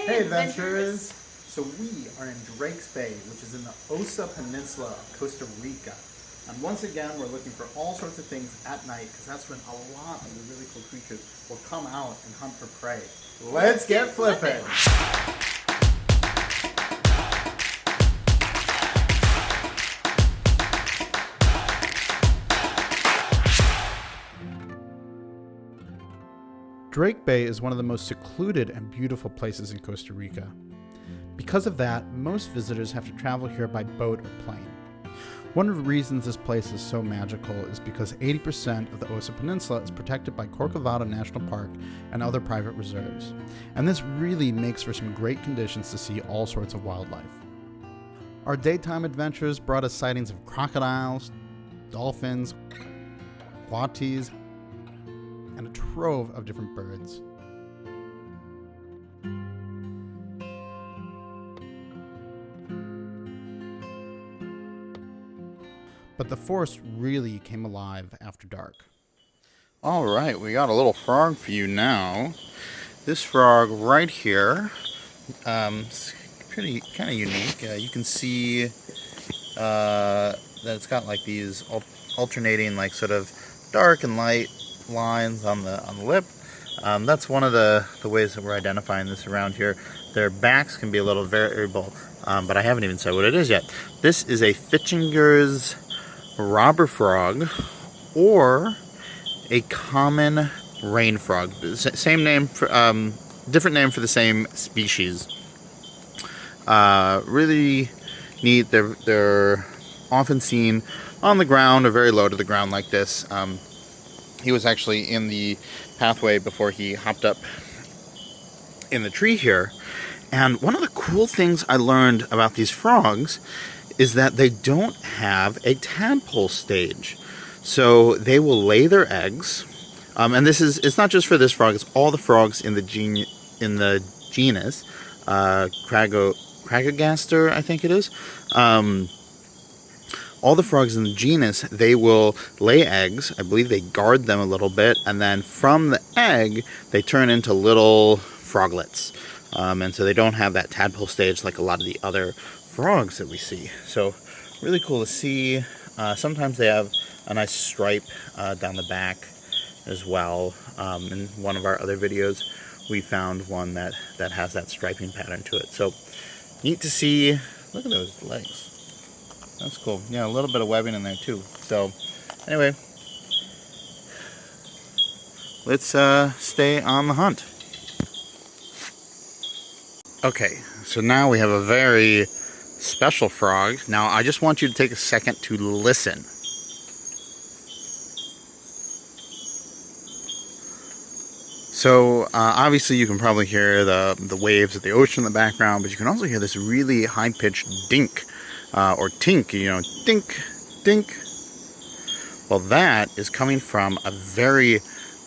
Hey adventurers! So we are in Drake's Bay, which is in the Osa Peninsula of Costa Rica. And once again, we're looking for all sorts of things at night, because that's when a lot of the really cool creatures will come out and hunt for prey. Let's get flipping! Drake Bay is one of the most secluded and beautiful places in Costa Rica. Because of that, most visitors have to travel here by boat or plane. One of the reasons this place is so magical is because 80% of the Osa Peninsula is protected by Corcovado Nation Park and other private reserves. And this really makes for some great conditions to see all sorts of wildlife. Our daytime adventures brought us sightings of crocodiles, dolphins, coatis, and a trove of different birds. But the forest really came alive after dark. All right, we got a little frog for you now. This frog right here, it's pretty kind of unique. You can see that it's got like these alternating, like sort of dark and light lines on the lip. That's one of the ways that we're identifying this around here. Their backs can be a little variable, but I haven't even said what it is yet. This is a FITZINGER's robber frog, or a common rain frog. Same name, different name for the same species. Really neat. They're often seen on the ground or very low to the ground like this. He was actually in the pathway before he hopped up in the tree here. And one of the cool things I learned about these frogs is that they don't have a tadpole stage. So they will lay their eggs. And it's not just for this frog, it's all the frogs in the genus, Cragagaster, I think it is. All the frogs in the genus, they will lay eggs. I believe they guard them a little bit, and then from the egg, they turn into little froglets. And so they don't have that tadpole stage like a lot of the other frogs that we see. So really cool to see. Sometimes they have a nice stripe down the back as well. In one of our other videos, we found one that has that striping pattern to it. So neat to see. Look at those legs. That's cool. Yeah, a little bit of webbing in there too. So anyway, let's stay on the hunt. Okay, so now we have a very special frog. Now I just want you to take a second to listen. So obviously you can probably hear the waves of the ocean in the background, but you can also hear this really high-pitched dink. Or TINK, dink, dink. Well, that is coming from a very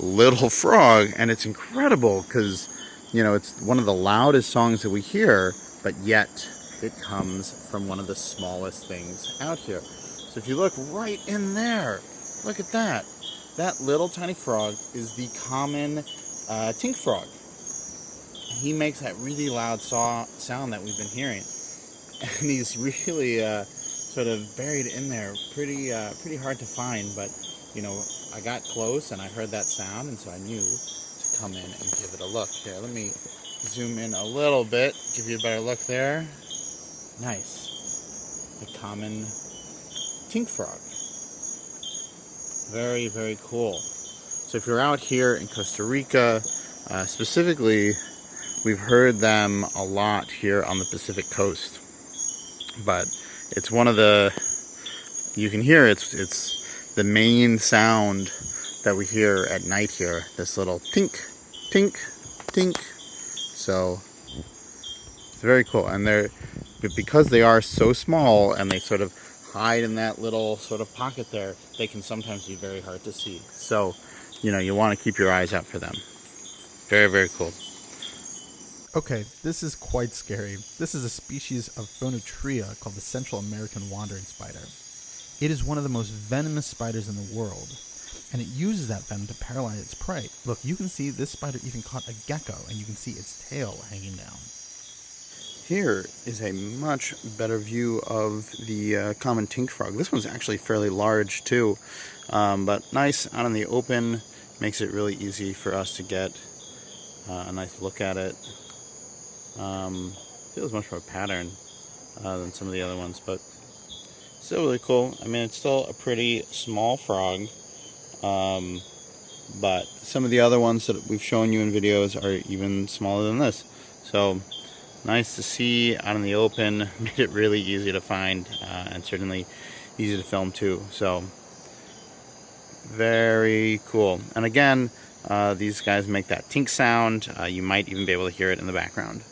little frog, and it's incredible because, it's one of the loudest songs that we hear, but yet it comes from one of the smallest things out here. So if you look right in there, look at that. That little tiny frog is the common TINK frog. He makes that really loud sound that we've been hearing. And he's really sort of buried in there, pretty hard to find. But I got close and I heard that sound, and so I knew to come in and give it a look. Here, let me zoom in a little bit, give you a better look there. Nice, the common TINK frog. Very, very cool. So if you're out here in Costa Rica, specifically, we've heard them a lot here on the Pacific coast. But it's one of you can hear it's the main sound that we hear at night here. This little tink, tink, tink. So it's very cool. And because they are so small and they sort of hide in that little sort of pocket there, they can sometimes be very hard to see. So, you want to keep your eyes out for them. Very, very cool. Okay, this is quite scary. This is a species of Phonotria called the Central American wandering spider. It is one of the most venomous spiders in the world, and it uses that venom to paralyze its prey. Look, you can see this spider even caught a gecko, and you can see its tail hanging down. Here is a much better view of the common tink frog. This one's actually fairly large too, but nice out in the open. Makes it really easy for us to get a nice look at it. Feels much more pattern than some of the other ones, but still really cool. I mean, it's still a pretty small frog, but some of the other ones that we've shown you in videos are even smaller than this. So nice to see out in the open. Made it really easy to find, and certainly easy to film too. So very cool. And again, these guys make that tink sound. You might even be able to hear it in the background.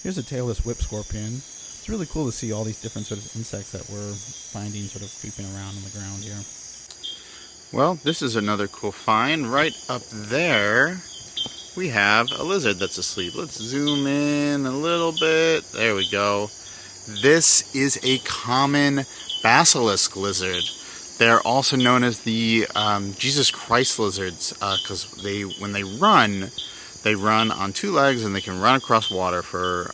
Here's a tailless whip scorpion. It's really cool to see all these different sort of insects that we're finding sort of creeping around on the ground here. Well, this is another cool find. Right up there, we have a lizard that's asleep. Let's zoom in a little bit. There we go. This is a common basilisk lizard. They're also known as the Jesus Christ lizards because when they run on two legs and they can run across water for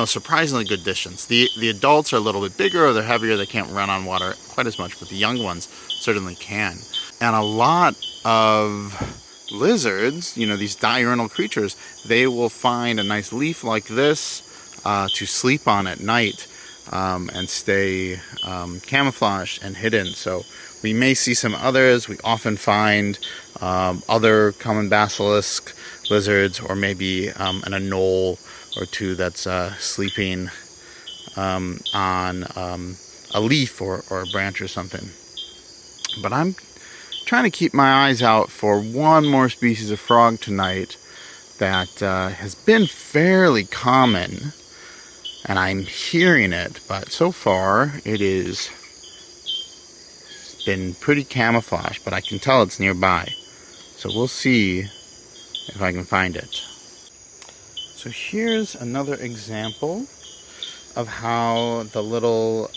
surprisingly good distance. The adults are a little bit bigger or they're heavier. They can't run on water quite as much, but the young ones certainly can. And a lot of lizards, these diurnal creatures, they will find a nice leaf like this to sleep on at night and stay camouflaged and hidden. So we may see some others. We often find other common basilisk lizards, or maybe a knoll or two that's sleeping on a leaf or a branch or something. But I'm trying to keep my eyes out for one more species of frog tonight that has been fairly common, and I'm hearing it, but so far it is been pretty camouflaged, but I can tell it's nearby. So we'll see if I can find it. So here's another example of how the little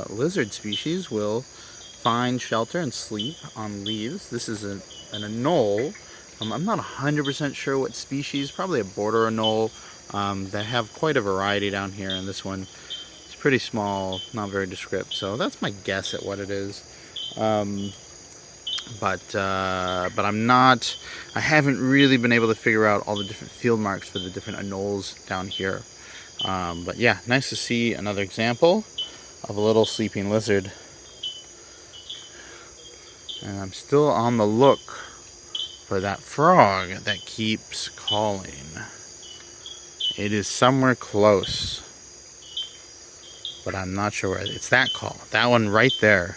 lizard species will find shelter and sleep on leaves. This is a knoll. I'm not 100% sure what species, probably a border knoll. They have quite a variety down here, and this one is pretty small, not very descriptive. So that's my guess at what it is. But I haven't really been able to figure out all the different field marks for the different anoles down here. But yeah, nice to see another example of a little sleeping lizard. And I'm still on the look for that frog that keeps calling. It is somewhere close, but I'm not sure where. It's that call, that one right there.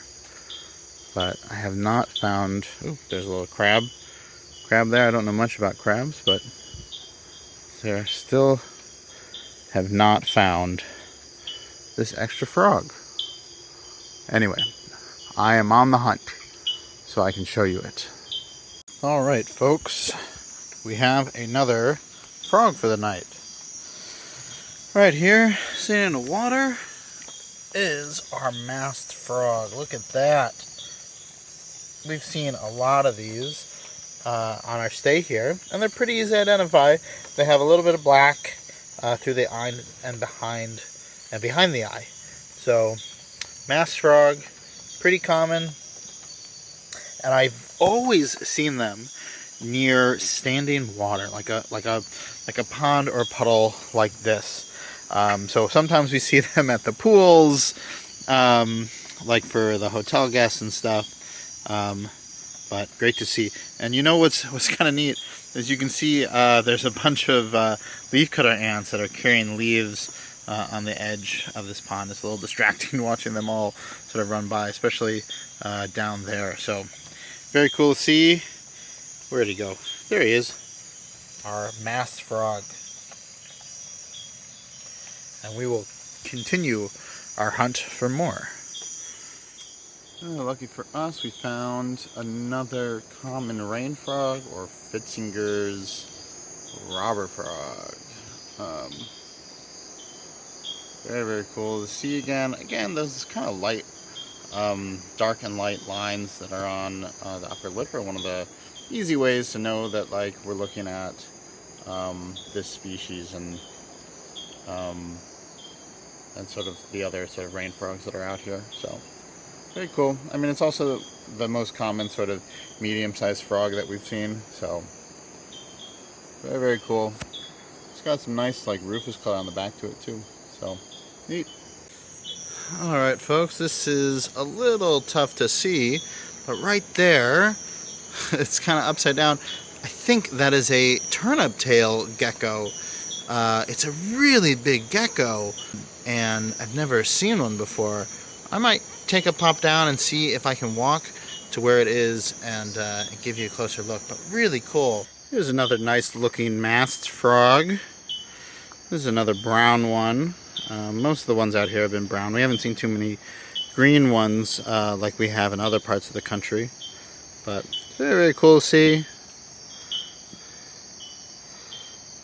But I have not found. Oh, there's a little crab there. I don't know much about crabs, but there still have not found this extra frog. Anyway, I am on the hunt, so I can show you it. All right, folks, we have another frog for the night. Right here, sitting in the water, is our masked frog. Look at that. We've seen a lot of these on our stay here, and they're pretty easy to identify. They have a little bit of black through the eye and behind the eye. So, masked frog, pretty common, and I've always seen them near standing water, like a pond or a puddle like this. So sometimes we see them at the pools, like for the hotel guests and stuff. But great to see. And you know what's kind of neat is you can see there's a bunch of leafcutter ants that are carrying leaves on the edge of this pond. It's a little distracting watching them all sort of run by, especially down there. So very cool to see. Where'd he go? There he is, our masked frog. And we will continue our hunt for more. Lucky for us, we found another common rain frog, or FITZINGER's robber frog. Very, very cool to see again. Again, those kind of light, dark and light lines that are on the upper lip are one of the easy ways to know that, like, we're looking at this species. And and sort of the other sort of rain frogs that are out here. So very cool. I mean, it's also the most common sort of medium-sized frog that we've seen. So very, very cool. It's got some nice like rufous color on the back to it too. So neat. All right, folks, this is a little tough to see, but right there, it's kind of upside down. I think that is a turnip tail gecko. It's a really big gecko, and I've never seen one before. I might take a pop down and see if I can walk to where it is and give you a closer look, but really cool. Here's another nice looking masked frog. This is another brown one. Most of the ones out here have been brown. We haven't seen too many green ones like we have in other parts of the country, but very, very cool to see.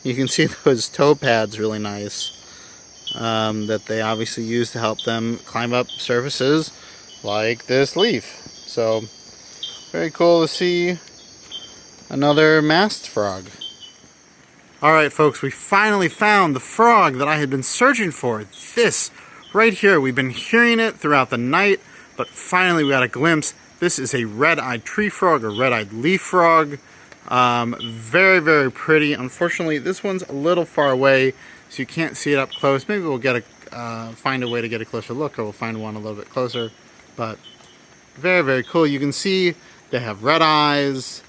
You can see those toe pads really nice that they obviously use to help them climb up surfaces like this leaf. So very cool to see another masked frog. Alright folks, we finally found the frog that I had been searching for. This right here. We've been hearing it throughout the night, but finally we got a glimpse. This is a red-eyed tree frog or red-eyed leaf frog. Very, very pretty. Unfortunately, this one's a little far away, so you can't see it up close. Maybe we'll get find a way to get a closer look, or we'll find one a little bit closer. But very, very cool. You can see they have red eyes.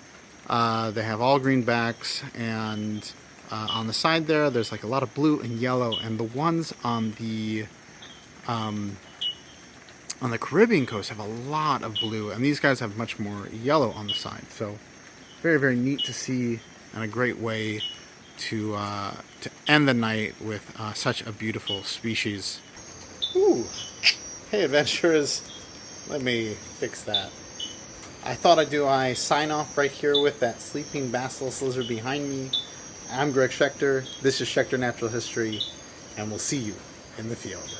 They have all green backs, and on the side there's like a lot of blue and yellow, and the ones on the Caribbean coast have a lot of blue, and these guys have much more yellow on the side. So very, very neat to see, and a great way to end the night with such a beautiful species. Ooh. Hey adventurers, let me fix that. I thought I'd do a sign off right here with that sleeping basilisk lizard behind me. I'm Greg Schechter. This is Schechter Natural History, and we'll see you in the field.